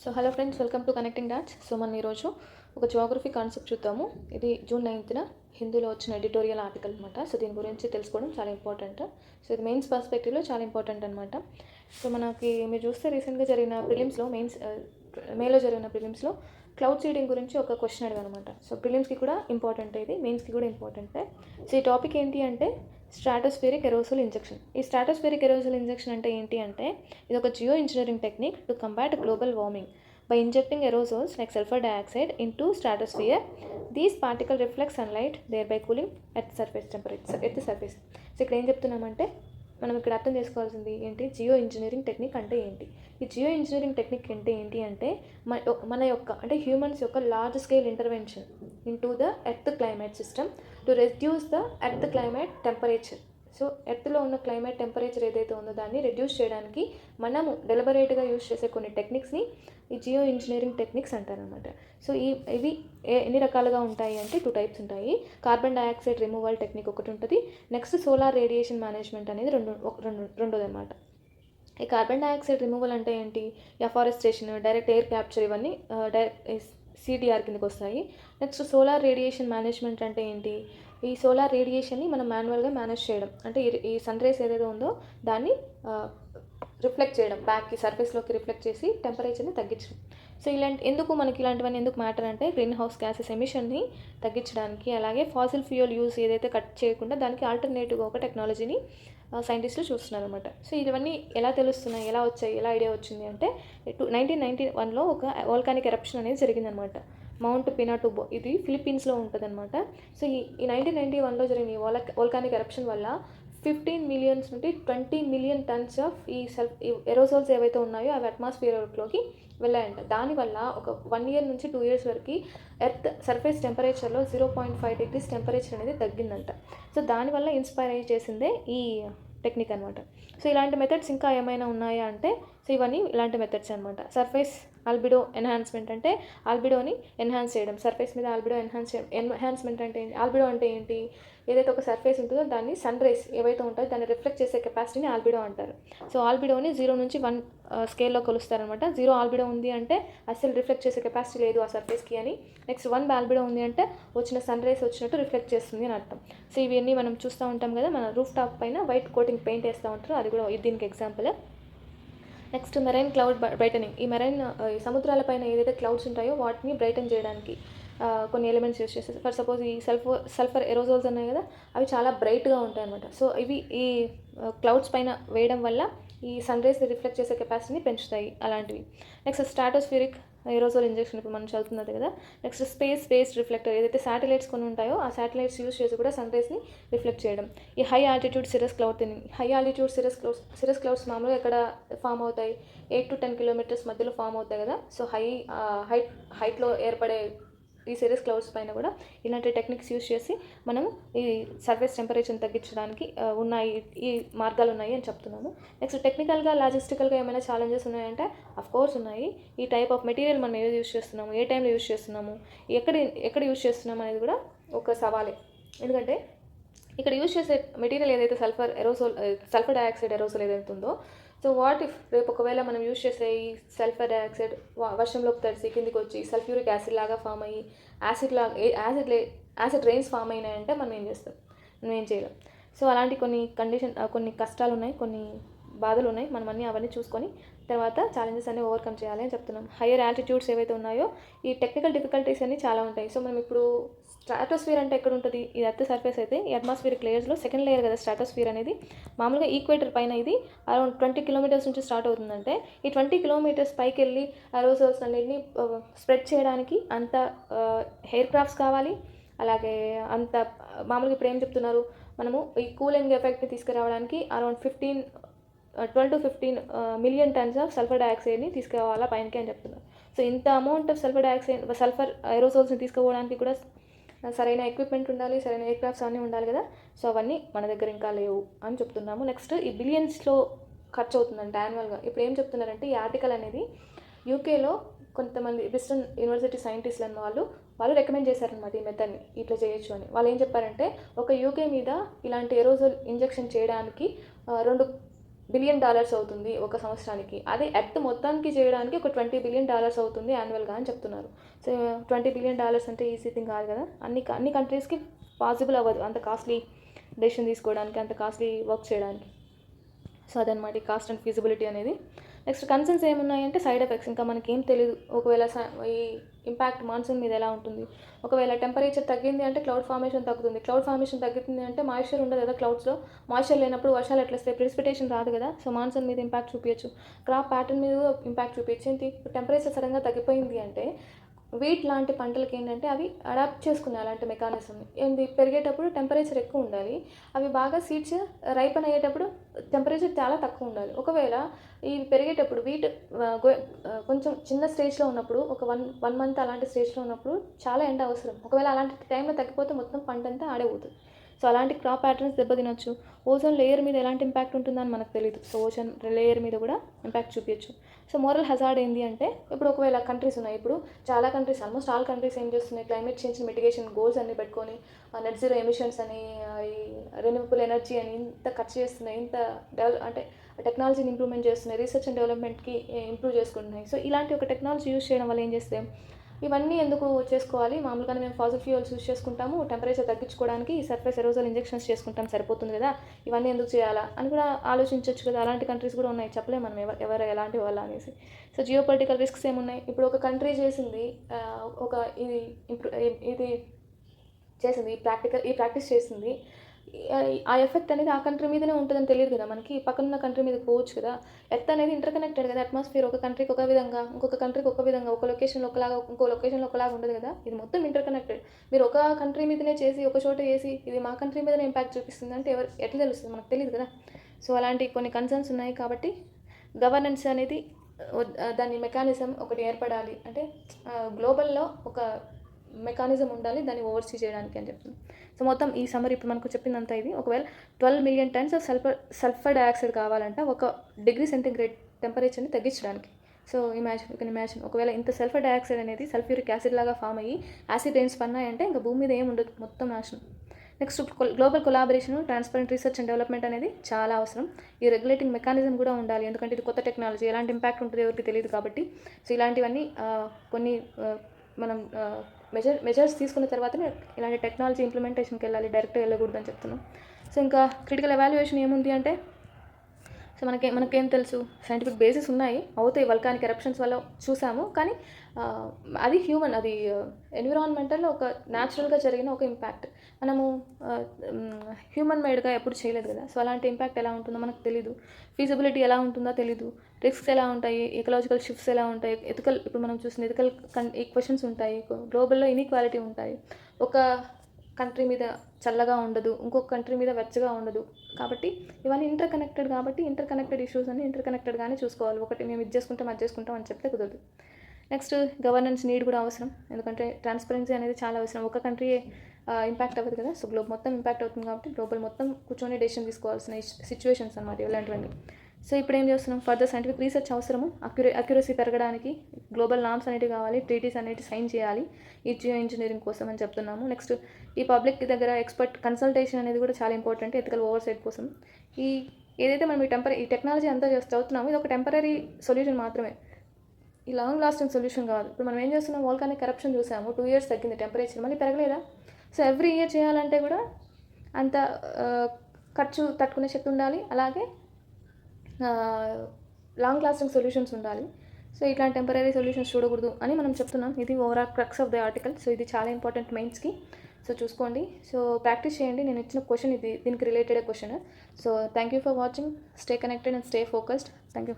So hello friends, welcome to connecting dots. So మనం ఈరోజు ఒక జియోగ్రఫీ కాన్సెప్ట్ చూద్దాము. ఇది జూన్ 9న హిందూలో వచ్చిన ఎడిటోరియల్ ఆర్టికల్ అనమాట. సో దీని గురించి తెలుసుకోవడం చాలా ఇంపార్టెంట్. సో ఇది మెయిన్స్ పర్స్పెక్టివ్లో చాలా ఇంపార్టెంట్ అనమాట. సో మనకి మీరు చూస్తే రీసెంట్గా జరిగిన ప్రిలిమ్స్లో మేలో జరిగిన ప్రిలిమ్స్లో క్లౌడ్ సీడింగ్ గురించి ఒక క్వశ్చన్ అడిగాను అనమాట. సో ప్రిలిమ్స్కి కూడా ఇంపార్టెంట్, ఇది మెయిన్స్కి కూడా ఇంపార్టెంటే. సో ఈ టాపిక్ ఏంటి అంటే స్ట్రాటోస్ఫిరిక్ ఎరోసోల్ ఇంజెక్షన్. ఈ స్ట్రాటోస్ఫిరిక్ ఎరోసోల్ ఇంజెక్షన్ అంటే ఏంటి అంటే ఇది ఒక geo engineering technique to combat global warming by injecting aerosols like sulfur dioxide into stratosphere. These particles reflect sunlight, thereby cooling at surface temperature at the surface. So ఇక్కడ ఏం చెప్తున్నామంటే మనం ఇక్కడ అర్థం చేసుకోవాల్సింది ఏంటి, జియో ఇంజనీరింగ్ టెక్నిక్ అంటే ఏంటి. ఈ జియో ఇంజనీరింగ్ టెక్నిక్ అంటే ఏంటి అంటే మన యొక్క అంటే హ్యూమన్స్ యొక్క large scale intervention into the earth climate system to reduce the earth climate temperature. So ఎర్త్లో ఉన్న క్లైమేట్ టెంపరేచర్ ఏదైతే ఉందో దాన్ని రెడ్యూస్ చేయడానికి మనము డెలిబరేట్గా యూజ్ చేసే కొన్ని టెక్నిక్స్ని ఈ జియో ఇంజనీరింగ్ టెక్నిక్స్ అంటారనమాట. సో ఇవి ఎన్ని రకాలుగా ఉంటాయి అంటే 2 టైప్స్ ఉంటాయి. కార్బన్ డైఆక్సైడ్ రిమూవల్ టెక్నిక్ ఒకటి ఉంటుంది, నెక్స్ట్ సోలార్ రేడియేషన్ మేనేజ్మెంట్ అనేది రెండోది అనమాట. ఈ కార్బన్ డైఆక్సైడ్ రిమూవల్ అంటే ఏంటి, అఫారెస్టేషన్, డైరెక్ట్ ఎయిర్ క్యాప్చర్, ఇవన్నీ సిడిఆర్ కిందకి వస్తాయి. నెక్స్ట్ సోలార్ రేడియేషన్ మేనేజ్మెంట్ అంటే ఏంటి, ఈ సోలార్ రేడియేషన్ని మనం మాన్యువల్గా మేనేజ్ చేయడం, అంటే ఈ సన్ రేస్ ఏదైతే ఉందో దాన్ని రిఫ్లెక్ట్ చేయడం, బ్యాక్కి సర్ఫేస్లోకి రిఫ్లెక్ట్ చేసి టెంపరేచర్ని తగ్గించడం. సో ఎందుకు మనకి ఇలాంటివన్నీ ఎందుకు మ్యాటర్ అంటే గ్రీన్ హౌస్ గ్యాసెస్ ఎమిషన్ని తగ్గించడానికి, అలాగే ఫాసిల్ ఫ్యూయల్ యూస్ ఏదైతే కట్ చేయకుండా దానికి ఆల్టర్నేటివ్గా ఒక టెక్నాలజీని సైంటిస్టులు చూస్తున్నారు అనమాట. సో ఇవన్నీ ఎలా తెలుస్తున్నాయి, ఎలా వచ్చాయి, ఎలా ఐడియా వచ్చింది అంటే 1991లో ఒక వోల్కానిక్ ఎరప్షన్ అనేది జరిగిందనమాట. మౌంట్ పినాటుబో, ఇది ఫిలిప్పీన్స్లో ఉంటుంది అనమాట. సో ఈ 1991లో జరిగిన ఈ వోల్కానిక్ ఎరప్షన్ వల్ల 15 మిలియన్స్ నుండి 20 మిలియన్ టన్స్ ఆఫ్ ఈ ఎరోసోల్స్ ఏవైతే ఉన్నాయో అవి అట్మాస్ఫియర్లోకి వెళ్ళాయంట. దానివల్ల ఒక 1 ఇయర్ నుంచి 2 ఇయర్స్ వరకు ఎర్త్ సర్ఫేస్ టెంపరేచర్లో 0.5 డిగ్రీస్ టెంపరేచర్ అనేది తగ్గిందంట. సో దానివల్ల ఇన్స్పైర్ అయ్యి చేసిందే ఈ టెక్నిక్ అనమాట. సో ఇలాంటి మెథడ్స్ ఇంకా ఏమైనా ఉన్నాయా అంటే సో ఇవన్నీ ఇలాంటి మెథడ్స్ అనమాట. సర్ఫేస్ ఆల్బిడో ఎన్హాన్స్మెంట్ అంటే ఆల్బిడోని ఎన్హాన్స్ చేయడం, సర్ఫేస్ మీద ఆల్బిడో ఎన్హాన్స్మెంట్ అంటే ఆల్బిడో అంటే ఏంటి, ఏదైతే ఒక సర్ఫేస్ ఉంటుందో దాన్ని సన్ రేస్ ఏవైతే ఉంటాయో దాన్ని రిఫ్లెక్ట్ చేసే కెపాసిటీని ఆల్బిడో అంటారు. సో ఆల్బిడోని 0 నుంచి 1 స్కేల్లో కొలుస్తారనమాట. 0 ఆల్బిడో ఉంది అంటే అసలు రిఫ్లెక్ట్ చేసే కెపాసిటీ లేదు ఆ సర్ఫేస్కి అని. నెక్స్ట్ 1 ఆల్బిడో ఉంది అంటే వచ్చిన సన్ రేస్ వచ్చినట్టు రిఫ్లెక్ట్ చేస్తుంది అని అర్థం. సో ఇవన్నీ మనం చూస్తూ ఉంటాం కదా, మన రూఫ్ టాప్ పైన వైట్ కోటింగ్ పెయింట్ వేస్తూ ఉంటారు, అది కూడా దీనికి example. Next marine cloud brightening. ఈ మెరైన్ సముద్రాలపైన ఏదైతే క్లౌడ్స్ ఉంటాయో వాటిని బ్రైటన్ చేయడానికి కొన్ని ఎలిమెంట్స్ యూస్ చేస్తారు. ఫర్ సపోజ్ ఈ సల్ఫర్ ఎరోజోల్స్ ఉన్నాయి కదా, అవి చాలా బ్రైట్గా ఉంటాయి అనమాట. సో ఇవి ఈ క్లౌడ్స్ పైన వేయడం వల్ల ఈ సన్ రేస్ని రిఫ్లెక్ట్ చేసే కెపాసిటీని పెంచుతాయి అలాంటివి. నెక్స్ట్ స్ట్రాటోస్ఫిరిక్ ఎరోసోల్ ఇంజెక్షన్ ఇప్పుడు మనం చదువుతున్నది కదా. నెక్స్ట్ స్పేస్ బేస్డ్ రిఫ్లెక్టర్, ఏదైతే శాటిలైట్స్ కొన్ని ఉంటాయో ఆ శాటిలైట్స్ యూస్ చేసి కూడా సన్ రేస్ని రిఫ్లెక్ట్ చేయడం. ఈ high altitude సిరస్ cloud thinning. High altitude సిరస్ clouds మామూలుగా ఎక్కడ ఫామ్ అవుతాయి, 8 to 10 కిలోమీటర్స్ మధ్యలో ఫామ్ అవుతాయి కదా. సో హైట్లో ఏర్పడే ఈ సిరస్ క్లౌడ్స్ పైన కూడా ఇలాంటి టెక్నిక్స్ యూస్ చేసి మనము ఈ సర్ఫేస్ టెంపరేచర్ని తగ్గించడానికి ఈ మార్గాలు ఉన్నాయి అని చెప్తున్నాము. నెక్స్ట్ టెక్నికల్గా లాజిస్టికల్గా ఏమైనా ఛాలెంజెస్ ఉన్నాయంటే కోర్స్ ఉన్నాయి. ఈ టైప్ ఆఫ్ మెటీరియల్ మనం ఏది యూస్ చేస్తున్నాము, ఏ టైంలో యూస్ చేస్తున్నాము, ఎక్కడ యూస్ చేస్తున్నాము అనేది కూడా ఒక సవాలే. ఎందుకంటే ఇక్కడ యూస్ చేసే మెటీరియల్ ఏదైతే సల్ఫర్ డయాక్సైడ్ ఎరోసోల్ ఏదైతే ఉందో, సో వాట్ ఇఫ్ రేపు ఒకవేళ మనం యూజ్ చేసే ఈ సల్ఫర్ డయాక్సైడ్ వర్షంలోకి తడిసి కిందికి వచ్చి సల్ఫ్యూరిక్ యాసిడ్ లాగా ఫామ్ అయ్యి యాసిడ్ రెయిన్స్ ఫామ్ అయినాయంటే మనం ఏం చేస్తాం, మనం ఏం చేయలేం. సో అలాంటి కొన్ని కష్టాలు ఉన్నాయి, కొన్ని బాధలు ఉన్నాయి. మనం అవన్నీ చూసుకొని తర్వాత ఛాలెంజెస్ అన్నీ ఓవర్కమ్ చేయాలి అని చెప్తున్నాం. హయ్యర్ ఆల్టిట్యూడ్స్ ఏవైతే ఉన్నాయో ఈ టెక్నికల్ డిఫికల్టీస్ అన్నీ చాలా ఉంటాయి. సో మనం ఇప్పుడు స్ట్రాటోస్ఫియర్ అంటే ఎక్కడ ఉంటుంది, ఇది ఎర్త్ సర్ఫేస్ అయితే ఈ అట్మాస్ఫియరిక్ లేయర్స్లో సెకండ్ లేయర్ కదా స్ట్రాటోస్ఫియర్ అనేది. మామూలుగా ఈక్వేటర్ పైన ఇది అరౌండ్ 20 కిలోమీటర్స్ నుంచి స్టార్ట్ అవుతుందంటే ఈ 20 కిలోమీటర్స్ పైకి వెళ్ళి ఎరోసోల్స్ అన్నిటిని స్ప్రెడ్ చేయడానికి అంత ఎయిర్ క్రాఫ్ట్స్ కావాలి. అలాగే అంత మామూలుగా ఇప్పుడు ఏం చెప్తున్నారు, మనము ఈ కూలింగ్ ఎఫెక్ట్ని తీసుకురావడానికి around 12 to 15 million tons of sulphur డయాక్సైడ్ని తీసుకురావాలా పైనకి అని చెప్తున్నారు. సో ఇంత అమౌంట్ ఆఫ్ సల్ఫర్ ఎరోసోల్స్ని తీసుకుపోవడానికి కూడా సరైన ఎక్విప్మెంట్ ఉండాలి, సరైన ఎయిర్ క్రాఫ్ట్స్ అన్నీ ఉండాలి కదా. సో అవన్నీ మన దగ్గర ఇంకా లేవు అని చెప్తున్నాము. నెక్స్ట్ ఈ బిలియన్స్లో ఖర్చు అవుతుందంటే యాన్యువల్గా. ఇప్పుడు ఏం చెప్తున్నారంటే ఈ ఆర్టికల్ అనేది యూకేలో కొంతమంది బ్రిస్టన్ యూనివర్సిటీ సైంటిస్టులు అన్న వాళ్ళు రికమెండ్ చేశారనమాట ఈ మెథడ్ని ఇట్లా చేయొచ్చు అని. వాళ్ళు ఏం చెప్పారంటే ఒక యూకే మీద ఇలాంటి ఎరోసోల్ ఇంజెక్షన్ చేయడానికి బిలియన్ డాలర్స్ అవుతుంది ఒక సంవత్సరానికి. అదే ఎర్త్ మొత్తానికి చేయడానికి ఒక $20 బిలియన్ అవుతుంది యాన్యువల్గా అని చెప్తున్నారు. సో $20 బిలియన్ అంటే ఈజీ థింగ్ కాదు కదా. అన్ని కంట్రీస్కి పాసిబుల్ అవ్వదు అంత కాస్ట్లీ డెసిషన్ తీసుకోవడానికి, అంత కాస్ట్లీ వర్క్ చేయడానికి. సో అదనమాట ఈ కాస్ట్ అండ్ ఫీజిబిలిటీ అనేది. నెక్స్ట్ కన్సర్న్స్ ఏమున్నాయంటే సైడ్ ఎఫెక్ట్స్. ఇంకా మనకి ఏం తెలియదు ఒకవేళ ఈ ఇంపాక్ట్ మాన్సూన్ మీద ఎలా ఉంటుంది. ఒకవేళ టెంపరేచర్ తగ్గింది అంటే క్లౌడ్ ఫార్మేషన్ తగ్గుతుంది. క్లౌడ్ ఫార్మేషన్ తగ్గుతుంది అంటే మాయిశ్చర్ ఉండదు కదా క్లౌడ్స్లో. మాయిశ్చర్ లేనప్పుడు వర్షాలు ఎట్లా వస్తాయి, ప్రెసిపిటేషన్ రాదు కదా. సో మాన్సూన్ మీద ఇంపాక్ట్ చూపించచ్చు, క్రాప్ ప్యాటర్న్ మీద ఇంపాక్ట్ చూపించచ్చు. ఏంటి టెంపరేచర్ సడన్గా తగ్గిపోయింది అంటే వీట్ లాంటి పంటలకి ఏంటంటే అవి అడాప్ట్ చేసుకున్నాయి అలాంటి మెకానిజంని. ఏంది పెరిగేటప్పుడు టెంపరేచర్ ఎక్కువ ఉండాలి, అవి బాగా సీడ్స్ రైపన్ అయ్యేటప్పుడు టెంపరేచర్ చాలా తక్కువ ఉండాలి. ఒకవేళ ఇవి పెరిగేటప్పుడు వీట్ కొంచెం చిన్న స్టేజ్లో ఉన్నప్పుడు ఒక వన్ మంత్ అలాంటి స్టేజ్లో ఉన్నప్పుడు చాలా ఎండ అవసరం. ఒకవేళ అలాంటి టైంలో తగ్గిపోతే మొత్తం పంట అంతా ఆడేపోతుంది. సో అలాంటి క్రాప్ ప్యాటర్న్స్ దెబ్బతినొచ్చు. ఓజోన్ లేయర్ మీద ఎలాంటి ఇంపాక్ట్ ఉంటుందని మనకు తెలియదు. సో ఓజోన్ లేయర్ మీద కూడా ఇంపాక్ట్ చూపించచ్చు. సో మోరల్ హజార్డ్ ఏంటి అంటే ఇప్పుడు ఒకవేళ కంట్రీస్ ఉన్నాయి, ఇప్పుడు చాలా కంట్రీస్ ఆల్మోస్ట్ ఆల్ కంట్రీస్ ఏం చేస్తున్నాయి, క్లైమేట్ చేంజ్ మిటిగేషన్ గోల్స్ అన్ని పెట్టుకొని నెట్ జీరో ఎమిషన్స్ అని, ఈ రెన్యూవబుల్ ఎనర్జీ అని ఇంత ఖర్చు చేస్తున్నాయి, ఇంత అంటే టెక్నాలజీని ఇంప్రూవ్మెంట్ చేస్తున్నాయి, రీసెర్చ్ అండ్ డెవలప్మెంట్కి ఇంప్రూవ్ చేసుకుంటున్నాయి. సో ఇలాంటి ఒక టెక్నాలజీ యూస్ చేయడం వల్ల ఏం చేస్తే ఇవన్నీ ఎందుకు చేసుకోవాలి, మామూలుగానే మేము ఫాసిల్ ఫ్యూయల్స్ యూస్ చేసుకుంటాము, టెంపరేచర్ తగ్గించుకోవడానికి సర్ఫేస్ ఎరోజల్ ఇంజెక్షన్స్ చేసుకుంటాం సరిపోతుంది కదా, ఇవన్నీ ఎందుకు చేయాలా అని కూడా ఆలోచించవచ్చు కదా. అలాంటి కంట్రీస్ కూడా ఉన్నాయి, చెప్పలేము మనం ఎవరు ఎలాంటి వాళ్ళు అనేసి. సో జియో పొలిటికల్ రిస్క్స్ ఏమున్నాయి, ఇప్పుడు ఒక కంట్రీ చేసింది ఒక ఇది చేసింది ఈ ప్రాక్టీస్ చేసింది, ఆ ఎఫెక్ట్ అనేది ఆ కంట్రీ మీదనే ఉంటుందని తెలియదు కదా మనకి. పక్కనున్న కంట్రీ మీద పోవచ్చు కదా. ఎర్త్ అనేది ఇంటర్కనెక్టెడ్ కదా. అట్మాస్ఫియర్ ఒక కంట్రీకి ఒక విధంగా, ఇంకొక కంట్రీకి ఒక విధంగా, ఒక లొకేషన్లో ఒకలాగా, ఇంకో లొకేషన్లో ఒకలాగా ఉండదు కదా. ఇది మొత్తం ఇంటర్కనెక్టెడ్. మీరు ఒక కంట్రీ మీదనే చేసి ఒక చోట చేసి ఇది మా కంట్రీ మీదనే ఇంపాక్ట్ చూపిస్తుంది అంటే ఎట్లా తెలుస్తుంది, మనకు తెలియదు కదా. సో అలాంటి కొన్ని కన్సర్న్స్ ఉన్నాయి కాబట్టి గవర్నెన్స్ అనేది దాని మెకానిజం ఒకటి ఏర్పడాలి. అంటే గ్లోబల్లో ఒక మెకానిజం ఉండాలి దాన్ని ఓవర్సీ చేయడానికి అని చెప్తుంది. సో మొత్తం ఈ సమ్మర్ ఇప్పుడు మనకు చెప్పిందంతా ఇది. ఒకవేళ 12 million tons of sulphur dioxide కావాలంట 1 డిగ్రీ సెంటీగ్రేడ్ టెంపరేచర్ని తగ్గించడానికి. సో ఇమాజిన్ ఒకవేళ ఇంత సల్ఫర్ డయాక్సైడ్ అనేది సల్ఫ్యూరిక్ యాసిడ్ లాగా ఫామ్ అయ్యి యాసిడ్ రెయిన్స్ పన్నాయంటే ఇంకా భూమి మీద ఏమి ఉండదు, మొత్తం నాశనం. Next global collaboration, transparent research and development అనేది చాలా అవసరం. ఈ రెగ్యులేటింగ్ మెకానిజం కూడా ఉండాలి, ఎందుకంటే ఇది కొత్త టెక్నాలజీ, ఎలాంటి ఇంపాక్ట్ ఉంటుంది ఎవరికి తెలియదు కాబట్టి. సో ఇలాంటివన్నీ కొన్ని మనం మెజర్స్ తీసుకున్న తర్వాతనే ఇలాంటి టెక్నాలజీ ఇంప్లిమెంటేషన్కి వెళ్ళాలి, డైరెక్ట్గా వెళ్ళకూడదని చెప్తున్నాం. సో ఇంకా క్రిటికల్ ఎవాల్యుయేషన్ ఏముంది అంటే సో మనకేం తెలుసు, సైంటిఫిక్ బేసిస్ ఉన్నాయి, అవుతాయి వల్కానిక్ ఎరప్షన్స్ వల్ల చూసాము, కానీ అది హ్యూమన్, అది ఎన్విరాన్మెంటల్లో ఒక న్యాచురల్గా జరిగిన ఒక ఇంపాక్ట్. మనము హ్యూమన్ మేడ్గా ఎప్పుడు చేయలేదు కదా. సో అలాంటి ఇంపాక్ట్ ఎలా ఉంటుందో మనకు తెలీదు, ఫీజిబిలిటీ ఎలా ఉంటుందో తెలీదు, రిస్క్స్ ఎలా ఉంటాయి, ఎకలాజికల్ షిఫ్ట్స్ ఎలా ఉంటాయి, ఇప్పుడు మనం చూసిన ఎథికల్ ఈక్వెషన్స్ ఉంటాయి, గ్లోబల్లో ఇన్ఈక్వాలిటీ ఉంటాయి, ఒక కంట్రీ మీద చల్లగా ఉండదు, ఇంకొక కంట్రీ మీద వెచ్చగా ఉండదు. కాబట్టి ఇవన్నీ ఇంటర్కనెక్టెడ్ కాబట్టి ఇంటర్కనెక్టెడ్ ఇష్యూస్ అన్ని ఇంటర్కనెక్టెడ్గానే చూసుకోవాలి. ఒకటి మేము ఇది చేసుకుంటాం అని చెప్తే కుదరదు. నెక్స్ట్ గవర్నెన్స్ నీడ్ కూడా అవసరం, ఎందుకంటే ట్రాన్స్పరెన్సీ అనేది చాలా అవసరం. ఒక కంట్రీ ఇంపాక్ట్ అవ్వదు కదా. సో గ్లోబల్ మొత్తం ఇంపాక్ట్ అవుతుంది కాబట్టి గ్లోబల్ మొత్తం కూర్చొని డెసిషన్ తీసుకోవాల్సిన సిచ్యువేషన్స్ అన్నమాట ఇలాంటివన్నీ. సో ఇప్పుడు ఏం చేస్తున్నాం, ఫర్దర్ సైంటిఫిక్ రీసెర్చ్ అవసరము, అక్యురసీ పెరగడానికి గ్లోబల్ నామ్స్ అనేవి కావాలి, ట్రీటీస్ అనేవి సైన్ చేయాలి ఈ జియో ఇంజనీరింగ్ కోసం అని చెప్తున్నాము. నెక్స్ట్ ఈ పబ్లిక్ దగ్గర ఎక్స్పర్ట్ కన్సల్టేషన్ అనేది కూడా చాలా ఇంపార్టెంట్ ఎథికల్ ఓవర్సైట్ కోసం. ఏదైతే మనం ఈ టెక్నాలజీ అంతా చదువుతున్నామో ఇది ఒక టెంపరీ సొల్యూషన్ మాత్రమే, ఈ లాంగ్ లాస్టింగ్ సొల్యూషన్ కాదు. ఇప్పుడు మనం ఏం చేస్తున్నాం, వోల్కానిక్ కరప్షన్ చూసాము, 2 years తగ్గింది టెంపరేచర్, మళ్ళీ పెరగలేదా. సో ఎవ్రీ ఇయర్ చేయాలంటే కూడా అంత ఖర్చు తట్టుకునే శక్తి ఉండాలి, అలాగే లాంగ్ లాస్టింగ్ సొల్యూషన్స్ ఉండాలి. సో ఇట్లాంటి టెంపరీ సొల్యూషన్స్ చూడకూడదు అని మనం చెప్తున్నాం. ఇది overall crux of the article. So ఇది చాలా ఇంపార్టెంట్ మెయిన్స్కి. సో చూసుకోండి, సో ప్రాక్టీస్ చేయండి. నేను ఇచ్చిన క్వశ్చన్ ఇది, దీనికి related question. So thank you for watching. Stay connected and stay focused. Thank you.